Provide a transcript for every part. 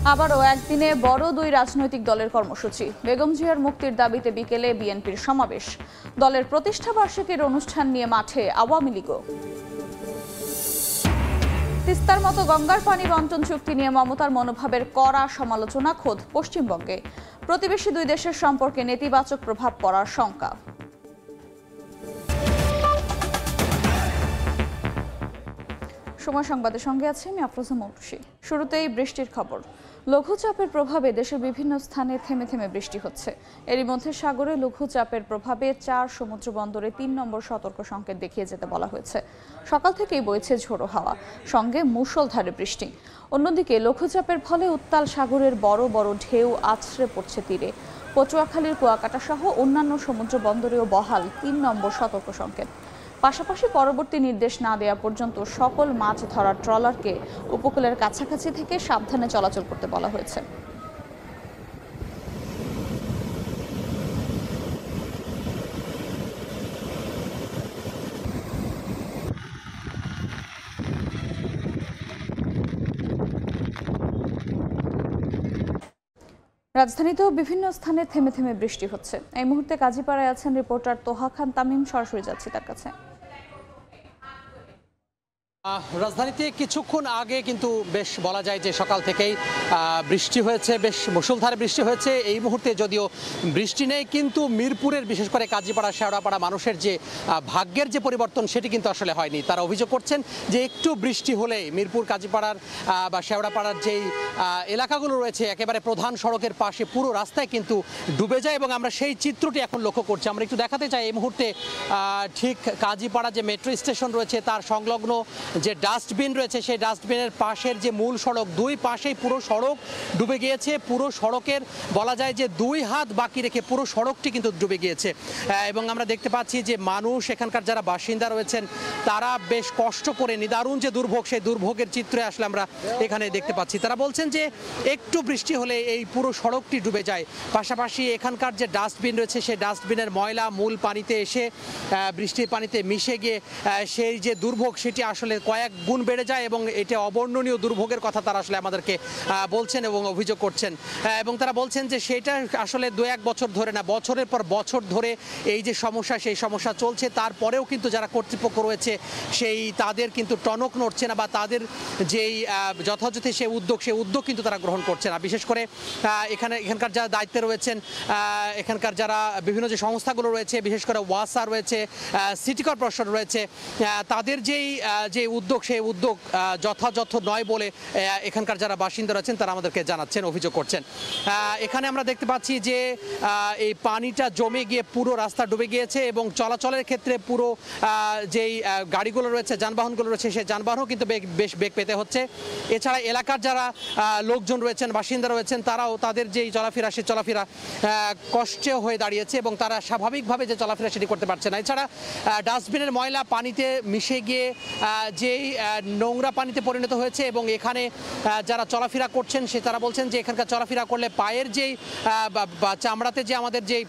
আবারও একদিনে বড় দুই রাজনৈতিক দলের কর্মসূচি। বেগম জিয়ার মুক্তির দাবিতে বিকেলে বিএনপির সমাবেশ। দলের প্রতিষ্ঠা বার্ষিকীর অনুষ্ঠান নিয়ে মাঠে আওয়ামী লীগও। তিস্তার মতো গঙ্গার পানি বন্টন চুক্তি নিয়ে মমতার মনোভাবের কড়া সমালোচনা খোদ পশ্চিমবঙ্গে। প্রতিবেশী দুই দেশের সম্পর্কে নেতিবাচক প্রভাব পড়ার শঙ্কা। সময় সংবাদের সঙ্গে আছে আমি আফরোজা মৌটুসী। শুরুতেই বৃষ্টির খবর। লঘুচাপের প্রভাবে দেশের বিভিন্ন স্থানে থেমে থেমে বৃষ্টি হচ্ছে। এরই মধ্যে সাগরে লঘুচাপের প্রভাবে 4 সমুদ্র বন্দরে 3 নম্বর সতর্ক সংকেত দেখিয়ে যেতে বলা হয়েছে। সকাল থেকেই বইছে ঝোড়ো হাওয়া, সঙ্গে মুষলধারে বৃষ্টি। অন্যদিকে লঘুচাপের ফলে উত্তাল সাগরের বড় বড় ঢেউ আছড়ে পড়ছে তীরে। পটুয়াখালীর কুয়াকাটা সহ অন্যান্য সমুদ্র বন্দরেও বহাল 3 নম্বর সতর্ক সংকেত। পাশাপাশি পরবর্তী নির্দেশ না দেওয়া পর্যন্ত সকল মাছ ধরার ট্রলারকে উপকূলের কাছাকাছি থেকে সাবধানে চলাচল করতে বলা হয়েছে। রাজধানীতেও বিভিন্ন স্থানে থেমে থেমে বৃষ্টি হচ্ছে। এই মুহূর্তে কাজীপাড়ায় আছেন রিপোর্টার তোহা খান তামিম, সরাসরি যাচ্ছি তার কাছে। রাজধানীতে কিছুক্ষণ আগে কিন্তু বেশ বলা যায় যে সকাল থেকেই বৃষ্টি হয়েছে, বেশ মুষলধারে বৃষ্টি হয়েছে। এই মুহূর্তে যদিও বৃষ্টি নেই, কিন্তু মিরপুরের বিশেষ করে কাজীপাড়া শেওড়াপাড়া মানুষের যে ভাগ্যের যে পরিবর্তন সেটি কিন্তু আসলে হয়নি। তারা অভিযোগ করছেন যে একটু বৃষ্টি হলেই মিরপুর কাজীপাড়ার বা শেওড়াপাড়ার যেই এলাকাগুলো রয়েছে একেবারে প্রধান সড়কের পাশে পুরো রাস্তায় কিন্তু ডুবে যায়, এবং আমরা সেই চিত্রটি এখন লক্ষ্য করছি। আমরা একটু দেখাতে চাই এই মুহূর্তে ঠিক কাজীপাড়া যে মেট্রো স্টেশন রয়েছে তার সংলগ্ন যে ডাস্টবিন রয়েছে সেই ডাস্টবিনের পাশের যে মূল সড়ক, দুই পাশেই পুরো সড়ক ডুবে গিয়েছে। পুরো সড়কের বলা যায় যে 2 হাত বাকি রেখে পুরো সড়কটি কিন্তু ডুবে গিয়েছে, এবং আমরা দেখতে পাচ্ছি যে মানুষ, এখানকার যারা বাসিন্দা রয়েছেন তারা বেশ কষ্ট করে, নিদারুণ যে দুর্ভোগ সেই দুর্ভোগের চিত্রে আসলে আমরা এখানে দেখতে পাচ্ছি। তারা বলছেন যে একটু বৃষ্টি হলে এই পুরো সড়কটি ডুবে যায়। পাশাপাশি এখানকার যে ডাস্টবিন রয়েছে সেই ডাস্টবিনের ময়লা মূল পানিতে এসে বৃষ্টির পানিতে মিশে গিয়ে সেই যে দুর্ভোগ সেটি আসলে কয়েক গুণ বেড়ে যায়, এবং এটা অবর্ণনীয় দুর্ভোগের কথা তারা আসলে আমাদেরকে বলছেন এবং অভিযোগ করছেন। এবং তারা বলছেন যে সেটা আসলে 2-1 বছর ধরে না, বছরের পর বছর ধরে এই যে সমস্যা সেই সমস্যা চলছে। তারপরেও কিন্তু যারা কর্তৃপক্ষ রয়েছে তাদের কিন্তু টনক নড়ছে না, বা তাদের যেই যথাযথ সেই উদ্যোগ কিন্তু তারা গ্রহণ করছে না। বিশেষ করে এখানকার যারা দায়িত্বে রয়েছেন, এখানকার যারা বিভিন্ন যে সংস্থাগুলো রয়েছে, বিশেষ করে ওয়াসা রয়েছে, সিটি কর্পোরেশন রয়েছে, তাদের যে উদ্যোগ সেই উদ্যোগ যথাযথ নয় বলে এখানকার যারা বাসিন্দা রয়েছেন তারা আমাদেরকে জানাচ্ছেন, অভিযোগ করছেন। এখানে আমরা দেখতে পাচ্ছি যে এই পানিটা জমে গিয়ে পুরো রাস্তা ডুবে গিয়েছে, এবং চলাচলের ক্ষেত্রে পুরো যেই গাড়িগুলো রয়েছে, যানবাহনগুলো রয়েছে সেই যানবাহনও কিন্তু বেশ বেগ পেতে হচ্ছে। এছাড়া এলাকার যারা লোকজন রয়েছেন, বাসিন্দা রয়েছেন, তারাও তাদের যেই চলাফেরা সেই চলাফেরা কষ্টে হয়ে দাঁড়িয়েছে, এবং তারা স্বাভাবিকভাবে যে চলাফেরা সেটি করতে পারছে না। এছাড়া ডাস্টবিনের ময়লা পানিতে মিশে গিয়ে যেই নোংরা পানিতে পরিণত হয়েছে, এবং এখানে যারা চলাফেরা করছেন তারা বলছেন যে এখানকার চলাফেরা করলে পায়ের যেই বা চামড়াতে যে আমাদের যেই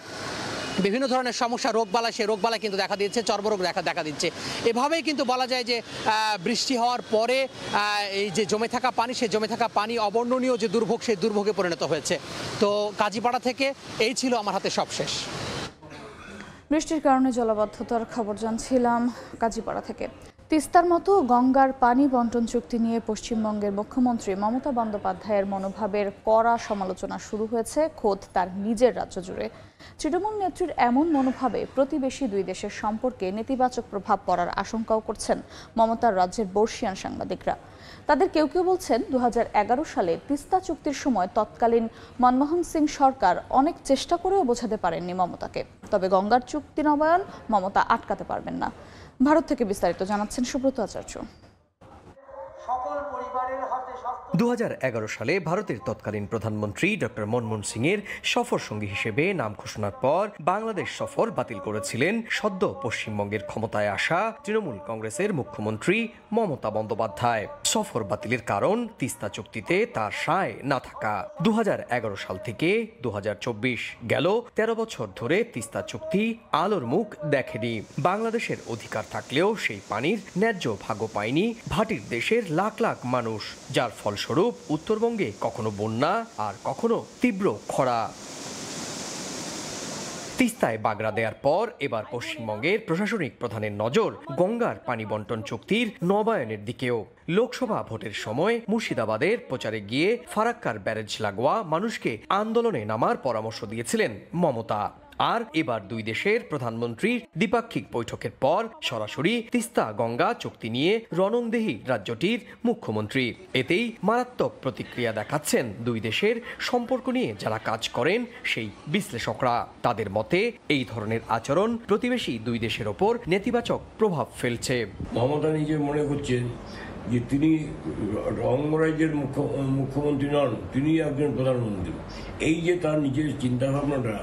বিভিন্ন ধরনের সমস্যা, রোগবালা, সেই রোগবালা কিন্তু দেখা দিচ্ছে, চর্মরোগ দেখা দিচ্ছে। এভাবেই কিন্তু বলা যায় যে বৃষ্টি হওয়ার পরে এই যে জমে থাকা পানি, সেই জমে থাকা পানি অবর্ণনীয় যে দুর্ভোগ সেই দুর্ভোগে পরিণত হয়েছে। তো কাজীপাড়া থেকে এই ছিল আমার হাতে সবশেষ। বৃষ্টির কারণে জলাবদ্ধতার খবর জানছিলাম কাজীপাড়া থেকে। তিস্তার মতো গঙ্গার পানি বন্টন চুক্তি নিয়ে পশ্চিমবঙ্গের মুখ্যমন্ত্রী মমতা বন্দ্যোপাধ্যায়ের মনোভাবের কড়া সমালোচনা শুরু হয়েছে খোদ তার নিজের রাজ্য জুড়ে। তৃণমূল নেত্রীর এমন মনোভাবে প্রতিবেশী দুই দেশের সম্পর্কে নেতিবাচক প্রভাব পড়ার আশঙ্কাও করছেন মমতার রাজ্যের বর্ষিয়ান সাংবাদিকরা। তাদের কেউ কেউ বলছেন 2011 সালে তিস্তা চুক্তির সময় তৎকালীন মনমোহন সিং সরকার অনেক চেষ্টা করেও বোঝাতে পারেননি মমতাকে, তবে গঙ্গার চুক্তি নবায়ন মমতা আটকাতে পারবেন না। ভারত থেকে বিস্তারিত জানাচ্ছেন সুব্রত আচার্য। 2011 সালে ভারতের তৎকালীন প্রধানমন্ত্রী ডক্টর মনমোহন সিং এর সফর সঙ্গী হিসেবে নাম ঘোষণার পর বাংলাদেশ সফর বাতিল করেছিলেন সদ্য পশ্চিমবঙ্গের ক্ষমতায় আসা তৃণমূল কংগ্রেসের মুখ্যমন্ত্রী মমতা বন্দ্যোপাধ্যায়। সফর বাতিলের কারণ তিস্তা চুক্তিতে তার সায় না থাকা। 2011 সাল থেকে 2024 গেল 13 বছর ধরে তিস্তা চুক্তি আলোর মুখ দেখেনি। বাংলাদেশের অধিকার থাকলেও সেই পানির ন্যায্য ভাগও পায়নি ভাটির দেশের লাখ লাখ লাখ মানুষ, যার ফলস্বরূপ উত্তরবঙ্গে কখনো বন্যা আর কখনো তীব্র খরা। তিস্তায় বাগড়া দেওয়ার পর এবার পশ্চিমবঙ্গের প্রশাসনিক প্রধানের নজর গঙ্গার পানি বন্টন চুক্তির নবায়নের দিকেও। লোকসভা ভোটের সময় মুর্শিদাবাদের প্রচারে গিয়ে ফারাক্কার ব্যারেজ লাগোয়া মানুষকে আন্দোলনে নামার পরামর্শ দিয়েছিলেন মমতা। আর এবার দুই দেশের প্রধানমন্ত্রীর দ্বিপাক্ষিক বৈঠকের পর সরাসরি তিস্তা গঙ্গা চুক্তি নিয়ে রণংদেহী রাজ্যটির মুখ্যমন্ত্রী। এতেই মারাত্মক প্রতিক্রিয়া দেখাচ্ছেন দুই দেশের সম্পর্ক নিয়ে যারা কাজ করেন সেই বিশ্লেষকরা। তাদের মতে এই ধরনের আচরণ প্রতিবেশী দুই দেশের ওপর নেতিবাচক প্রভাব ফেলছে। মমতা নিজে মনে করছেন যে তিনি অঙ্গরাজ্যের মুখ্যমন্ত্রী নন, তিনি একজন প্রধানমন্ত্রী। এই যে তার নিজের চিন্তাভাবনাটা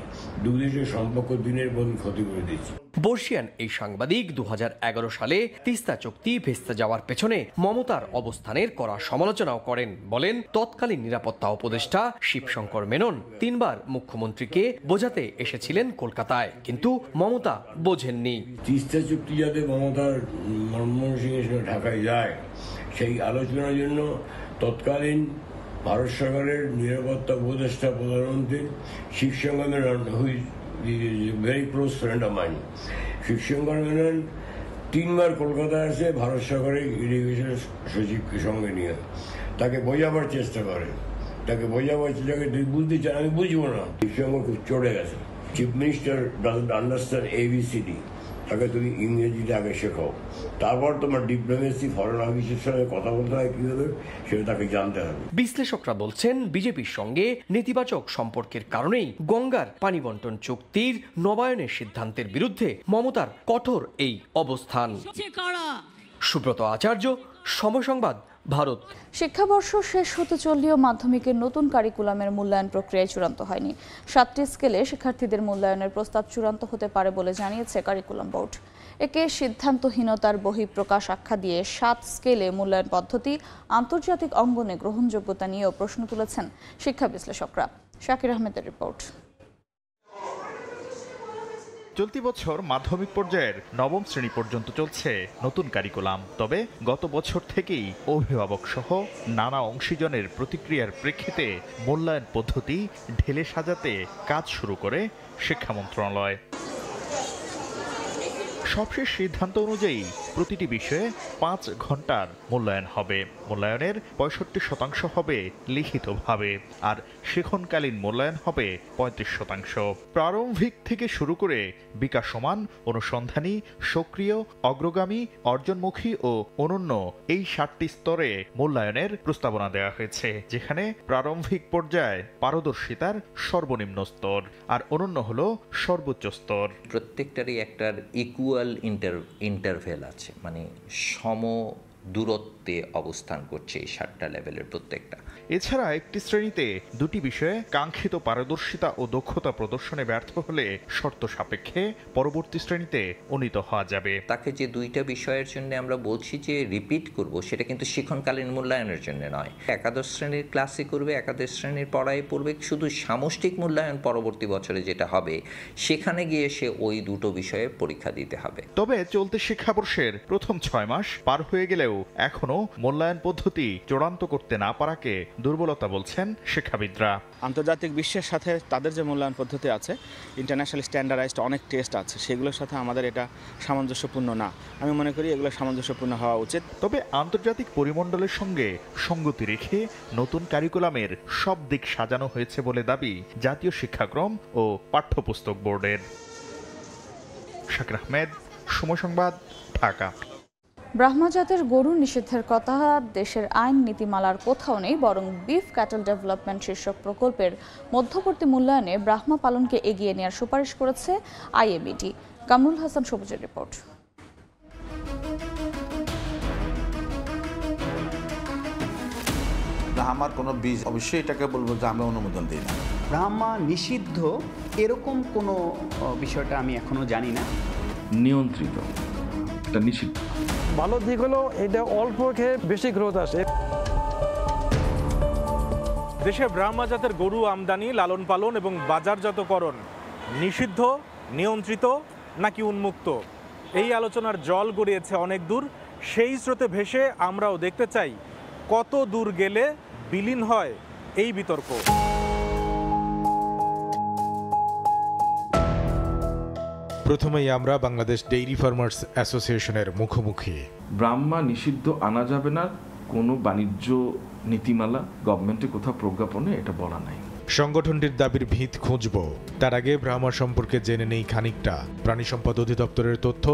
দুই দেশের সম্পর্ক দিনের পর ক্ষতি করে দিয়েছে। বর্ষিয়ান এই সাংবাদিক 2011 সালে তিস্তা চুক্তি ভেস্তে যাওয়ার পেছনে মমতার অবস্থানের কড়া সমালোচনাও করেন। বলেন, তৎকালীন নিরাপত্তা উপদেষ্টা শিবশঙ্কর মেনন 3 বার মুখ্যমন্ত্রীকে বোঝাতে এসেছিলেন কলকাতায়, কিন্তু মমতা বোঝেননি। তিস্তা চুক্তি যাতে মমতার মনমোহন সিংয়ের সঙ্গে ঢাকায় যায়, সেই আলোচনার জন্য তৎকালীন ভারত সরকারের নিরাপত্তা উপদেষ্টা প্রধানমন্ত্রী Shivshankar Menon, who's very close friend of mine, Shivshankar Menon 3 বার কলকাতায় আসে ভারত সরকারের ইরিগেশন সচিবকে সঙ্গে নিয়ে তাকে বোঝাবার চেষ্টা করে। তুই বুঝতে চান, আমি বুঝবো না। শিবশঙ্কর খুব চড়ে গেছে। Chief minister doesn't understand ABCD, তাকে তুমি ইংরেজিতে আগে শেখাও, তারপর তোমার ডিপ্লোমেসি ফরেন অফিসের সঙ্গে কথা বলতে হয় কিভাবে সেটা তাকে জানতে হবে। বিশ্লেষকরা বলছেন, বিজেপির সঙ্গে নেতিবাচক সম্পর্কের কারণেই গঙ্গার পানি বন্টন চুক্তির নবায়নের সিদ্ধান্তের বিরুদ্ধে মমতার কঠোর এই অবস্থান। সুব্রত আচার্য, সময় সংবাদ, ভারত। শিক্ষাবর্ষ শেষ হতে চললেও মাধ্যমিকের নতুন কারিকুলামের মূল্যায়ন প্রক্রিয়ায় চূড়ান্ত হয়নি। 7টি স্কেলে শিক্ষার্থীদের মূল্যায়নের প্রস্তাব চূড়ান্ত হতে পারে বলে জানিয়েছে কারিকুলাম বোর্ড। একে সিদ্ধান্তহীনতার বহিঃপ্রকাশ আখ্যা দিয়ে 7 স্কেলে মূল্যায়ন পদ্ধতি আন্তর্জাতিক অঙ্গনে গ্রহণযোগ্যতা নিয়েও প্রশ্ন তুলেছেন শিক্ষা বিশ্লেষকরা। শাকির আহমেদের রিপোর্ট। চলতি বছর মাধ্যমিক পর্যায়ের 9ম শ্রেণী পর্যন্ত চলছে নতুন কারিকুলাম। তবে গত বছর থেকেই অভিভাবক সহ নানা অংশীজনের প্রতিক্রিয়ার প্রেক্ষিতে মূল্যায়ন পদ্ধতি ঢেলে সাজাতে কাজ শুরু করে শিক্ষা মন্ত্রণালয়। সবশেষ সিদ্ধান্ত অনুযায়ী প্রতিটি বিষয়ে 5 ঘন্টার মূল্যায়ন হবে। মূল্যায়নের 65% হবে লিখিতভাবে, আর শেখনকালীন মূল্যায়ন হবে 35%। প্রারম্ভিক থেকে শুরু করে বিকাশমান, অনুসন্ধানী, সক্রিয়, অগ্রগামী, অর্জনমুখী ও অনন্য এই 7টি স্তরে মূল্যায়নের প্রস্তাবনা দেওয়া হয়েছে, যেখানে প্রারম্ভিক পর্যায়ে পারদর্শিতার সর্বনিম্ন স্তর আর অনন্য হলো সর্বোচ্চ স্তর। প্রত্যেকটারই একটার ইকুয়াল ইন্টারভেল আছে, মানে সম দূরত্বে অবস্থান করছে এই 7টা লেভেলের প্রত্যেকটা। এছাড়া একটি শ্রেণীতে 2টি বিষয়ে কাঙ্ক্ষিত পারদর্শিতা ও দক্ষতা প্রদর্শনে ব্যর্থ হলে শর্ত সাপেক্ষে পরবর্তী শ্রেণীতে উন্নীত হওয়া যাবে। তাকে যে 2টা বিষয়ের জন্য আমরা বলছি যে রিপিট করব, সেটা কিন্তু শিক্ষণকালীন মূল্যায়নের জন্য নয়। একাদশ শ্রেণীর ক্লাসে করবে, একাদশ শ্রেণীর পড়ায় পড়বে, শুধু সামষ্টিক মূল্যায়ন পরবর্তী বছরে যেটা হবে সেখানে গিয়ে সে ওই 2টো বিষয়ে পরীক্ষা দিতে হবে। তবে চলতি শিক্ষাবর্ষের প্রথম 6 মাস পার হয়ে গেলেও এখনো মূল্যায়ন পদ্ধতি চূড়ান্ত করতে না পারাকে দুর্বলতা বলছেন শিক্ষাবিদরা। আন্তর্জাতিক বিশ্বের সাথে তাদের যে মূল্যায়ন পদ্ধতি আছে, ইন্টারন্যাশনাল স্ট্যান্ডার্ডাইজড অনেক টেস্ট আছে, সেগুলোর সাথে আমাদের এটা সামঞ্জস্যপূর্ণ না। আমি মনে করি এগুলো সামঞ্জস্যপূর্ণ হওয়া উচিত। তবে আন্তর্জাতিক পরিমণ্ডলের সঙ্গে সঙ্গতি রেখে নতুন কারিকুলামের সব দিক সাজানো হয়েছে বলে দাবি জাতীয় শিক্ষাক্রম ও পাঠ্যপুস্তক বোর্ডের। শাকির আহমেদ, সময় সংবাদ, ঢাকা। ব্রাহ্মা জাতের গরু নিষিদ্ধের কথা দেশের আইন নীতিমালার কোথাও নেই, বরং বিফ ক্যাটল ডেভেলপমেন্ট শীর্ষক প্রকল্পের মধ্যবর্তী মূল্যায়নে ব্রাহ্মা পালনকে এগিয়ে নেওয়ার সুপারিশ করেছে IABD। কামরুল হাসান সবুজের রিপোর্ট। ব্রাহ্মার কোনো বীজ অবশ্যই এটাকে বলবো যে আমরা অনুমোদন দিই না। ব্রাহ্মা নিষিদ্ধ এরকম কোনো বিষয়টা আমি এখনো জানি না। নিয়ন্ত্রিত, এটা নিষিদ্ধ। ভালো দিক হলো এটা অল্প খেয়ে বেশি গ্রোথ আসে। দেশে ব্রাহ্মা জাতের গরু আমদানি, লালন পালন এবং বাজারজাতকরণ নিষিদ্ধ, নিয়ন্ত্রিত নাকি উন্মুক্ত, এই আলোচনার জল গড়িয়েছে অনেক দূর। সেই স্রোতে ভেসে আমরাও দেখতে চাই কত দূর গেলে বিলীন হয় এই বিতর্ক। প্রথমেই আমরা বাংলাদেশ ডেইরি ফার্মার্স অ্যাসোসিয়েশনের মুখোমুখি। ব্রাহ্মা নিষিদ্ধ আনা যাবে না, কোনো বাণিজ্য নীতিমালা গভর্নমেন্টে কোথাও প্রজ্ঞাপনে এটা বলা নাই। সংগঠনটির দাবির ভিত খুঁজব, তার আগে ব্রাহ্মা সম্পর্কে জেনে নেই খানিকটা। প্রাণী সম্পদ অধিদপ্তরের তথ্য,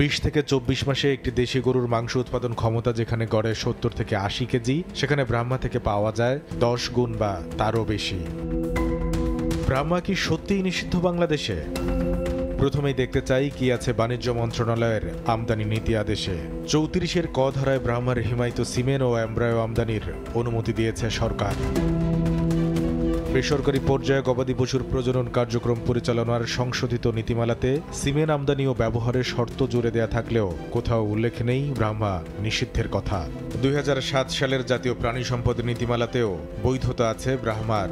20 থেকে 24 মাসে একটি দেশি গরুর মাংস উৎপাদন ক্ষমতা যেখানে গড়ে 70 থেকে 80 কেজি, সেখানে ব্রাহ্মা থেকে পাওয়া যায় 10 গুণ বা তারও বেশি। ব্রাহ্মা কি সত্যিই নিষিদ্ধ বাংলাদেশে? প্রথমেই দেখতে চাই কি আছে বাণিজ্য মন্ত্রণালয়ের আমদানি নীতি আদেশে। 34-এর ক ধারায় ব্রাহ্মার হিমায়িত সিমেন্ট ও এমব্রায়ো আমদানির অনুমতি দিয়েছে সরকার। বেসরকারি পর্যায়ে গবাদি পশুর প্রজনন কার্যক্রম পরিচালনার সংশোধিত নীতিমালাতে সিমেন্ট আমদানি ও ব্যবহারের শর্ত জুড়ে দেয়া থাকলেও কোথাও উল্লেখ নেই ব্রাহ্মা নিষিদ্ধের কথা। 2007 সালের জাতীয় প্রাণী সম্পদ নীতিমালাতেও বৈধতা আছে ব্রাহ্মার।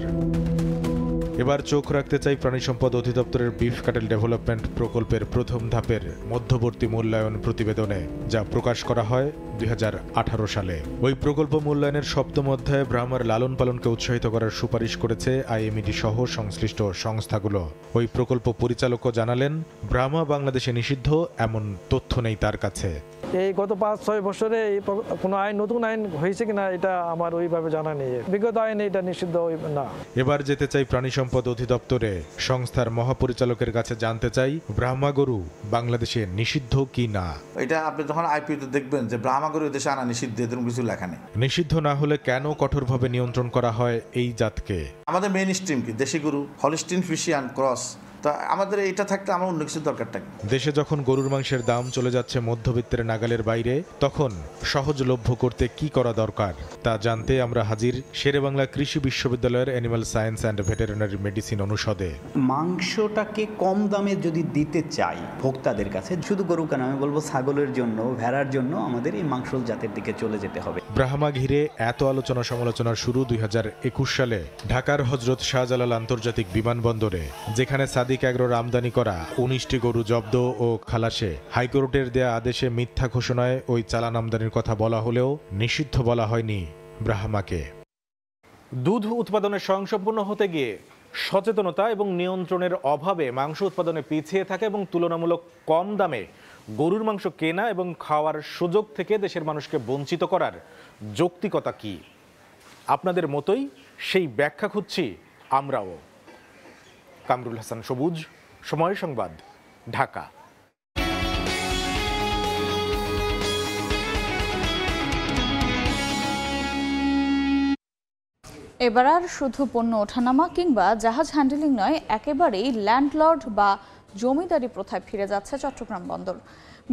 এবার চোখ রাখতে চাই প্রাণী সম্পদ অধিদপ্তরের বিফ ক্যাটেল ডেভেলপমেন্ট প্রকল্পের প্রথম ধাপের মধ্যবর্তী মূল্যায়ন প্রতিবেদনে, যা প্রকাশ করা হয় 2018 সালে। ওই প্রকল্প মূল্যায়নের 7ম অধ্যায়ে ব্রাহ্মার লালন পালনকে উৎসাহিত করার সুপারিশ করেছে আইএমইডি সহ সংশ্লিষ্ট সংস্থাগুলো। ওই প্রকল্প পরিচালকও জানালেন, ব্রাহ্মা বাংলাদেশে নিষিদ্ধ এমন তথ্য নেই তার কাছে। এই গত 5-6 বছরে কোনো আইন, নতুন আইন হয়েছে কিনা এটা আমার ওইভাবে জানা নেই। বিগত আইনে এটা নিষিদ্ধ না। এবার যেতে চাই প্রাণী সম্পদ অধিদপ্তরে, সংস্থার মহাপরিচালকের কাছে জানতে চাই ব্রাহ্মা গরু বাংলাদেশে নিষিদ্ধ কি না। এটা আপনি যখন আইপিওতে দেখবেন যে ব্রাহ্মা গরু দেশে আনা নিষিদ্ধ, এরকম কিছু লেখা নেই। নিষিদ্ধ না হলে কেন কঠোরভাবে নিয়ন্ত্রণ করা হয় এই জাতকে? আমাদের মেইন স্ট্রিম কি দেশি গরু, হলিস্টিন ফ্রিশিয়ান ক্রস। তা আমাদের এটা থাকতে আমার অন্য কিছু দরকারটা কি? দেশে যখন গরুর মাংসের দাম চলে যাচ্ছে মধ্যবিত্তের নাগালের বাইরে, তখন সহজলভ্য করতে কি করা দরকার তা জানতে আমরা হাজির শেরেবাংলা কৃষি বিশ্ববিদ্যালয়ের animal science and veterinary medicine অনুষদে। মাংসটাকে কম দামে যদি দিতে চাই ভোক্তাদের কাছে, শুধু গরু কেন, আমি বলবো ছাগলের জন্য, ভেড়ার জন্য আমাদের এই মাংস জাতের দিকে চলে যেতে হবে। ব্রাহ্মা ঘিরে এত আলোচনা সমালোচনার শুরু 2021 সালে ঢাকার হযরত শাহজালাল আন্তর্জাতিক বিমানবন্দরে, যেখানে সাদিক এগ্রোর আমদানি করা 19টি গরু জব্দ ও খালাসে হাইকোর্টের দেয়া আদেশে মিথ্যা ঘোষণায় ওই চালান আমদানির কথা বলা হলেও নিষিদ্ধ বলা হয়নি ব্রাহ্মাকে। দুধ উৎপাদনে স্বয়ংসম্পূর্ণ হতে গিয়ে সচেতনতা এবং নিয়ন্ত্রণের অভাবে মাংস উৎপাদনে পিছিয়ে থাকে এবং তুলনামূলক কম দামে গরুর মাংস কেনা এবং খাওয়ার সুযোগ থেকে দেশের মানুষকে বঞ্চিত করার যৌক্তিকতা কি? আপনাদের মতোই সেই ব্যাখ্যা খুঁজছি আমরাও। কামরুল হাসান সবুজ, সময় সংবাদ, ঢাকা। এবার আর শুধু পণ্য ওঠানামা কিংবা জাহাজ হ্যান্ডেলিং নয়, একেবারেই ল্যান্ডলর্ড বা জমিদারি প্রথায় ফিরে যাচ্ছে চট্টগ্রাম বন্দর।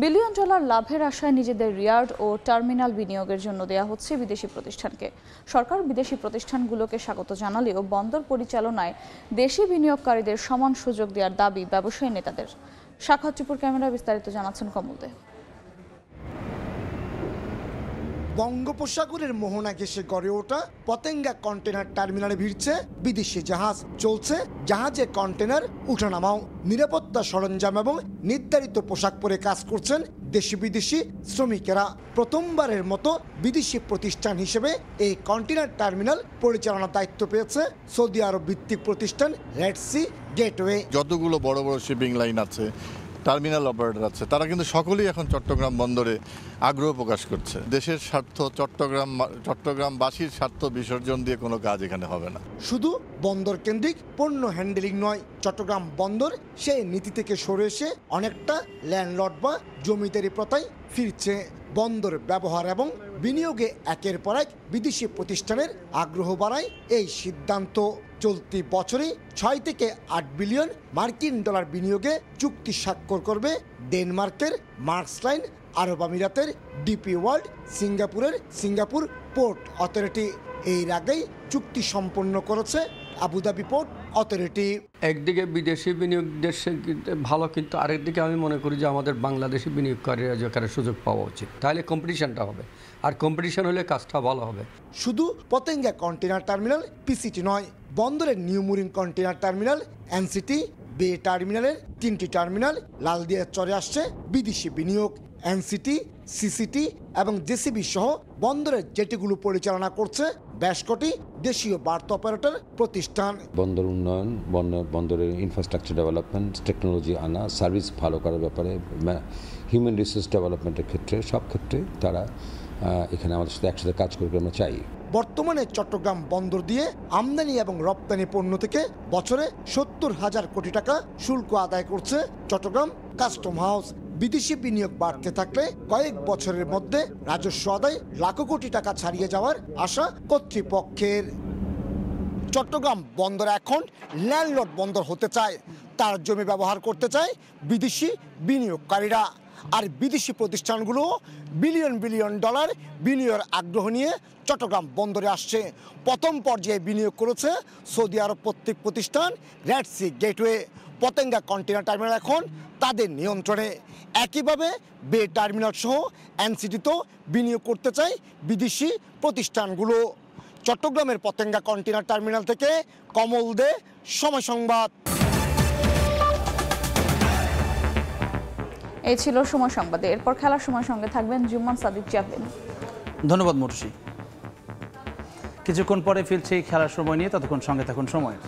বিলিয়ন ডলার লাভের আশায় নিজেদের রিয়ার্ড ও টার্মিনাল বিনিয়োগের জন্য দেয়া হচ্ছে বিদেশি প্রতিষ্ঠানকে। সরকার বিদেশি প্রতিষ্ঠানগুলোকে স্বাগত জানালেও বন্দর পরিচালনায় দেশি বিনিয়োগকারীদের সমান সুযোগ দেওয়ার দাবি ব্যবসায়ী নেতাদের। সাক্ষাৎ টিপুর ক্যামেরা বিস্তারিত জানাচ্ছেন কমল দে। বঙ্গোপসাগরের মোহনা ঘেঁষে গড়ে ওঠা পতেঙ্গা কন্টেনার টার্মিনালে ভিড়ছে বিদেশি জাহাজ। চলছে জাহাজে কন্টেনার উঠানামাও। নিরাপত্তা সরঞ্জাম এবং নির্ধারিত পোশাক পরে কাজ করছেন দেশি বিদেশি শ্রমিকেরা। প্রথমবারের মতো বিদেশি প্রতিষ্ঠান হিসেবে এই কন্টেনার টার্মিনাল পরিচালনার দায়িত্ব পেয়েছে সৌদি আরব ভিত্তিক প্রতিষ্ঠান রেড সি গেটওয়ে। যতগুলো বড় বড় শিপিং লাইন আছে, টার্মিনাল অপারেটর আছে, তারা কিন্তু সকলেই এখন চট্টগ্রাম বন্দরে আগ্রহ প্রকাশ করছে। দেশের স্বার্থ, চট্টগ্রামবাসীর স্বার্থ বিসর্জন দিয়ে কোনো কাজ এখানে হবে না। শুধু বন্দর কেন্দ্রিক পণ্য হ্যান্ডেলিং নয়, চট্টগ্রাম বন্দর সেই নীতি থেকে সরে এসে অনেকটা ল্যান্ডলর্ড বা জমিদারি প্রথায় ফিরছে। বন্দর ব্যবহার এবং বিনিয়োগে একের পর এক বিদেশি প্রতিষ্ঠানের আগ্রহ বাড়ায় এই সিদ্ধান্ত। চলতি বছরে 6 থেকে 8 বিলিয়ন মার্কিন ডলার বিনিয়োগে চুক্তি স্বাক্ষর করবে ডেনমার্কের মার্কসলাইন, আরব আমিরাতের ডিপি ওয়ার্ল্ড, সিঙ্গাপুরের সিঙ্গাপুর পোর্ট অথরিটি। এর আগেই চুক্তি সম্পন্ন করেছে আবুধাবি পোর্ট অথরিটি। একদিকে বিদেশি বিনিয়োগ দেশে ভালো, কিন্তু আরেকদিকে আমি মনে করি যে আমাদের বাংলাদেশি বিনিয়োগকারীরা যেখানে সুযোগ পাওয়া উচিত, তাহলে কম্পিটিশনটা হবে, আর কম্পিটিশন হলে কাজটা ভালো হবে। শুধু পতেঙ্গা কন্টেনার টার্মিনাল পিসিটি নয়, বন্দরের new mooring container terminal, NCT, বে টার্মিনালের 3টি টার্মিনাল, লালদিয়ার চরে আসছে বিদেশি বিনিয়োগ। এনসিটি, সিসিটি এবং জেসিবি সহ বন্দরের জেটিগুলো পরিচালনা করছে বেশ কটি দেশীয় বার্তা অপারেটর প্রতিষ্ঠান। বন্দর উন্নয়ন, বন্দরের ইনফ্রাস্ট্রাকচার ডেভেলপমেন্ট, টেকনোলজি আনা, সার্ভিস ভালো করার ব্যাপারে, হিউম্যান রিসোর্স ডেভেলপমেন্টের ক্ষেত্রে, সব ক্ষেত্রে তারা এখানে আমাদের সাথে একসাথে কাজ করতে আমরা চাই। বর্তমানে চট্টগ্রাম বন্দর দিয়ে আমদানি এবং রপ্তানি পণ্য থেকে বছরে 70,000 কোটি টাকা শুল্ক আদায় করছে চট্টগ্রাম কাস্টম হাউস। বিদেশি বিনিয়োগ বাড়তে থাকলে কয়েক বছরের মধ্যে রাজস্ব আদায় লাখো কোটি টাকা ছাড়িয়ে যাওয়ার আশা কর্তৃপক্ষের। চট্টগ্রাম বন্দর এখন ল্যান্ডলর্ড বন্দর হতে চায়, তার জমি ব্যবহার করতে চায় বিদেশি বিনিয়োগকারীরা। আর বিদেশি প্রতিষ্ঠানগুলো বিলিয়ন বিলিয়ন ডলার বিনিয়োগের আগ্রহ নিয়ে চট্টগ্রাম বন্দরে আসছে। প্রথম পর্যায়ে বিনিয়োগ করেছে সৌদি আরব ভিত্তিক প্রতিষ্ঠান Red Sea Gateway. Patenga container terminal এখন তাদের নিয়ন্ত্রণে। একইভাবে বে টার্মিনাল সহ এনসিটিতেও বিনিয়োগ করতে চায় বিদেশি প্রতিষ্ঠানগুলো। চট্টগ্রামের পতেঙ্গা কন্টেইনার টার্মিনাল থেকে কমল দে, সময় সংবাদ। এই ছিল সময় সংবাদে। এরপর খেলার সময় সঙ্গে থাকবেন জুম্মান সাদিক জাভেদ। ধন্যবাদ মরুষি। কিছুক্ষণ পরে ফিরছি খেলার সময় নিয়ে, ততক্ষণ সঙ্গে থাকুন সময়ের।